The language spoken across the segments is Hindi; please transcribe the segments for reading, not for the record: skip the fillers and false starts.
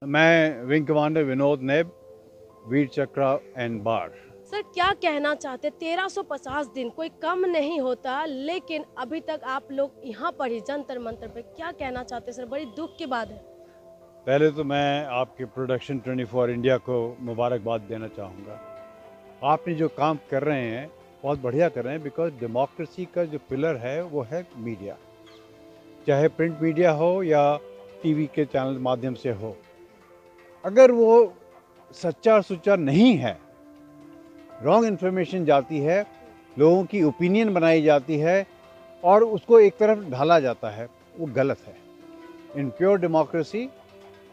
मैं विंग कमांडर विनोद नेब, वीर चक्र एंड बार। सर क्या कहना चाहते, 1350 दिन कोई कम नहीं होता, लेकिन अभी तक आप लोग यहाँ पर ही जंतर मंतर पे, क्या कहना चाहते सर? बड़ी दुख की बात है। पहले तो मैं आपके प्रोडक्शन 24 इंडिया को मुबारकबाद देना चाहूँगा। आपने जो काम कर रहे हैं बहुत बढ़िया कर रहे हैं, बिकॉज डेमोक्रेसी का जो पिलर है वो है मीडिया, चाहे प्रिंट मीडिया हो या टीवी के चैनल माध्यम से हो। अगर वो सच्चा और सुच्चा नहीं है, रॉन्ग इन्फॉर्मेशन जाती है, लोगों की ओपिनियन बनाई जाती है और उसको एक तरफ ढाला जाता है, वो गलत है। इन प्योर डेमोक्रेसी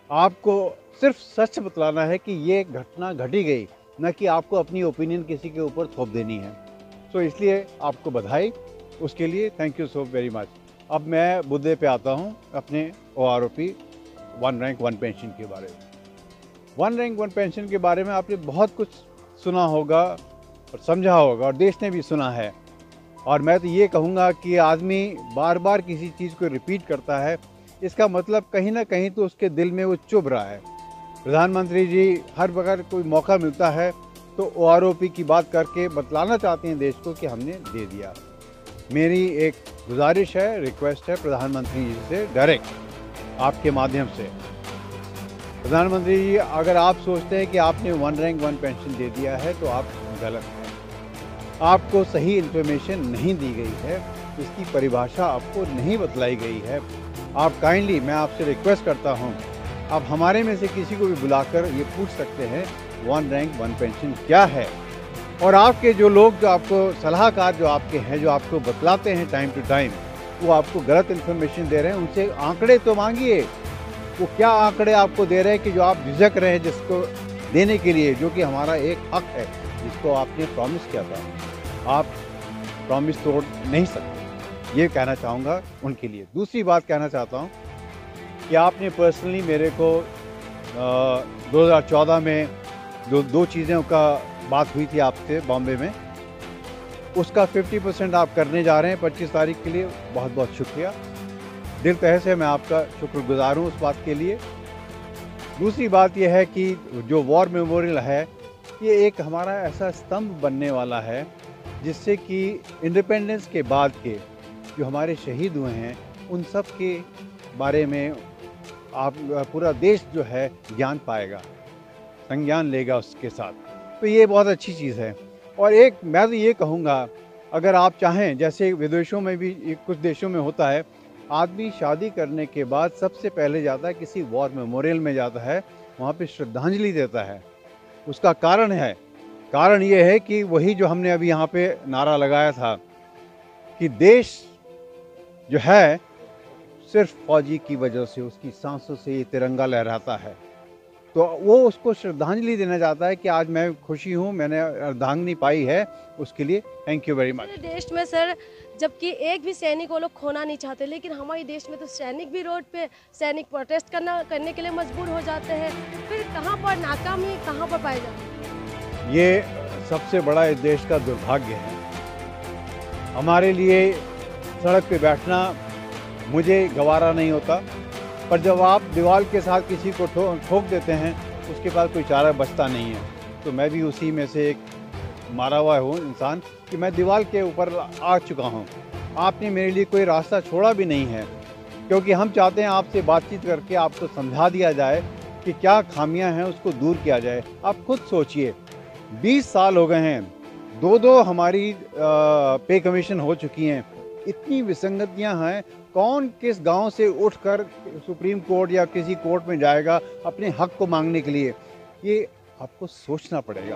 आपको सिर्फ सच बतलाना है कि ये घटना घटी गई, न कि आपको अपनी ओपिनियन किसी के ऊपर थोप देनी है। सो इसलिए आपको बधाई, उसके लिए thank you so very much. अब मैं मुद्दे पे आता हूँ अपने OROP one rank one pension के बारे में। वन रैंक वन पेंशन के बारे में आपने बहुत कुछ सुना होगा और समझा होगा और देश ने भी सुना है। और मैं तो ये कहूँगा कि आदमी बार बार किसी चीज़ को रिपीट करता है, इसका मतलब कहीं ना कहीं तो उसके दिल में वो चुभ रहा है। प्रधानमंत्री जी हर वक्त कोई मौका मिलता है तो OROP की बात करके बतलाना चाहते हैं देश को कि हमने दे दिया। मेरी एक गुजारिश है, रिक्वेस्ट है प्रधानमंत्री जी से डायरेक्ट आपके माध्यम से। प्रधानमंत्री जी, अगर आप सोचते हैं कि आपने वन रैंक वन पेंशन दे दिया है तो आप गलत हैं। आपको सही इन्फॉर्मेशन नहीं दी गई है, इसकी परिभाषा आपको नहीं बतलाई गई है। आप काइंडली, मैं आपसे रिक्वेस्ट करता हूं, आप हमारे में से किसी को भी बुलाकर ये पूछ सकते हैं वन रैंक वन पेंशन क्या है। और आपके जो लोग, जो आपको सलाहकार जो आपके हैं, जो आपको बतलाते हैं टाइम टू टाइम, वो आपको गलत इन्फॉर्मेशन दे रहे हैं, उनसे आंकड़े तो मांगिए। वो क्या आंकड़े आपको दे रहे हैं कि जो आप झिझक रहे हैं जिसको देने के लिए, जो कि हमारा एक हक है जिसको आपने प्रॉमिस किया था। आप प्रॉमिस तोड़ नहीं सकते, ये कहना चाहूँगा उनके लिए। दूसरी बात कहना चाहता हूँ कि आपने पर्सनली मेरे को 2014 में दो चीज़ों का बात हुई थी आपसे बॉम्बे में, उसका 50% आप करने जा रहे हैं 25 तारीख के लिए। बहुत बहुत शुक्रिया, दिल तहे से मैं आपका शुक्रगुजार हूँ उस बात के लिए। दूसरी बात यह है कि जो वॉर मेमोरियल है, ये एक हमारा ऐसा स्तंभ बनने वाला है जिससे कि इंडिपेंडेंस के बाद के जो हमारे शहीद हुए हैं उन सब के बारे में आप पूरा देश जो है ज्ञान पाएगा, संज्ञान लेगा उसके साथ। तो ये बहुत अच्छी चीज़ है। और एक मैं तो ये कहूँगा, अगर आप चाहें, जैसे विदेशों में भी कुछ देशों में होता है, आदमी शादी करने के बाद सबसे पहले जाता है किसी वॉर मेमोरियल में जाता है, वहाँ पे श्रद्धांजलि देता है। उसका कारण ये है कि वही जो हमने अभी यहाँ पे नारा लगाया था कि देश जो है सिर्फ फौजी की वजह से, उसकी सांसों से ये तिरंगा लहराता है, तो वो उसको श्रद्धांजलि देना चाहता है कि आज मैं खुशी हूँ, मैंने अर्धांगिनी पाई है, उसके लिए थैंक यू वेरी मच। पूरे देश में सर, जबकि एक भी सैनिक वो लोग खोना नहीं चाहते, लेकिन हमारे देश में तो सैनिक भी रोड पे, सैनिक प्रोटेस्ट करने के लिए मजबूर हो जाते हैं। फिर कहाँ पर नाकामी, कहाँ पर पाए जाते हैं? ये सबसे बड़ा इस देश का दुर्भाग्य है। हमारे लिए सड़क पे बैठना मुझे गवारा नहीं होता, पर जब आप दीवार के साथ किसी को ठोक देते हैं, उसके बाद कोई चारा बचता नहीं है। तो मैं भी उसी में से एक मारा हुआ हूँ इंसान कि मैं दीवार के ऊपर आ चुका हूँ। आपने मेरे लिए कोई रास्ता छोड़ा भी नहीं है, क्योंकि हम चाहते हैं आपसे बातचीत करके आपको समझा दिया जाए कि क्या खामियां हैं, उसको दूर किया जाए। आप खुद सोचिए, 20 साल हो गए हैं, दो हमारी पे कमीशन हो चुकी हैं, इतनी विसंगतियां हैं। कौन किस गांव से उठकर सुप्रीम कोर्ट या किसी कोर्ट में जाएगा अपने हक को मांगने के लिए? ये आपको सोचना पड़ेगा।